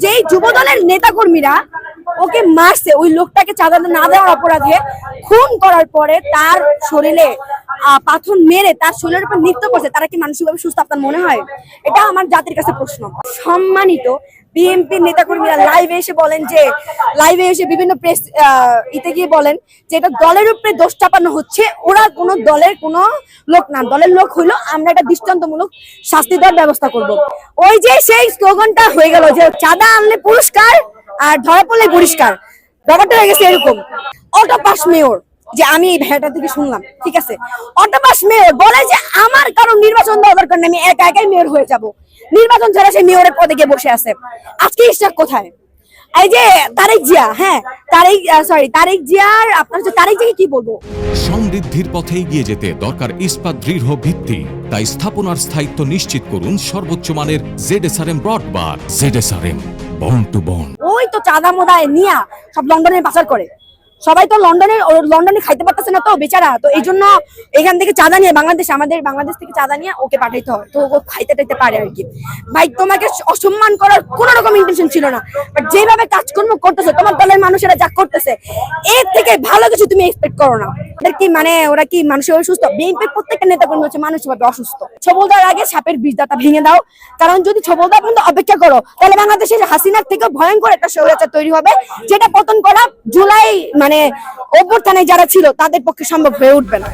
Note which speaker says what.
Speaker 1: যেই যুবদলের নেতাকর্মীরা ওকে মারছে, ওই লোকটাকে চাঁদা না দেওয়ার অপরাধে খুন করার পরে তার শরীরে পাথর মেরে তার শরীরের উপর নৃত্য করছে, তারা কি মানসিকভাবে সুস্থ? আপনার মনে হয়? এটা আমার জাতির কাছে প্রশ্ন। সম্মানিত বিএনপির নেতাকর্মীরা লাইভে এসে বলেন যে, লাইভে এসে বিভিন্ন প্রেস ইতে গিয়ে বলেন যে এটা দলের উপরে দোষ চাপানো হচ্ছে, ওরা কোনো দলের কোনো লোক না, দলের লোক হইলো আমরা একটা দৃষ্টান্তমূলক শাস্তি দেওয়ার ব্যবস্থা করব। ওই যে সেই স্লোগানটা হয়ে গেল যে চাঁদা আনলে পুরস্কার আর ধরা পড়লে পরিষ্কার, ব্যাপারটা হয়ে গেছে এরকম। অটোপাস মেয়র, যে আমি এই ভাইয়াটা থেকে শুনলাম, ঠিক আছে, অটোপাস মেয়র বলে যে আমার কারণ নির্বাচন দেওয়া দরকার নেই, আমি একা একাই মেয়র হয়ে যাব। নির্বাচন ছাড়া সে মেয়রের পদে গিয়ে বসে আছে। আজকে ইশরাক কোথায়? এই যে তারেক জিয়া, হ্যাঁ তারেক জিয়ার, আপনার হচ্ছে তারেক জিয়াকে কি বলবো?
Speaker 2: সমৃদ্ধির পথে এগিয়ে যেতে দরকার ইস্পাত দৃঢ় ভিত্তি, তাই স্থাপনার স্থায়িত্ব নিশ্চিত করুন সর্বোচ্চ মানের ZSRM ব্রডবার। ZSRM, bond to bond.
Speaker 1: ওই তো চাঁদা মোদায় নিয়া সব লন্ডনে পাচার করে, সবাই তো লন্ডনে খাইতে পারতেছে না তো বেচারা, তো এই জন্য এখান থেকে চাঁদা নিয়ে আমাদের বাংলাদেশ থেকে চাঁদা নিয়ে ওকে পাঠাইতে হয়, তো ও খাইতে টাইতে পারে আর কি। ভাই, তোমাকে অসম্মান করার কোন রকম ইন্টেনশন ছিল না, বাট যেভাবে কাজকর্ম করতেছে তোমার দলের মানুষেরা যা করতেছে, এর থেকে ভালো কিছু তুমি এক্সপেক্ট করো না। ওদের কি মানে, ওরা কি মানসিকভাবে সুস্থ? বিএনপির প্রত্যেকটা নেতাকর্মী হচ্ছে মানসিকভাবে অসুস্থ। ছবলদার আগে সাপের বীজদাতা ভেঙে দাও, কারণ যদি ছবলদার পর্যন্ত অপেক্ষা করো তাহলে বাংলাদেশে হাসিনার থেকে ভয়ঙ্কর একটা স্বৈরাচার তৈরি হবে, যেটা পতন করা জুলাই মানে অভ্যুত্থানে যারা ছিল তাদের পক্ষে সম্ভব হয়ে উঠবে না।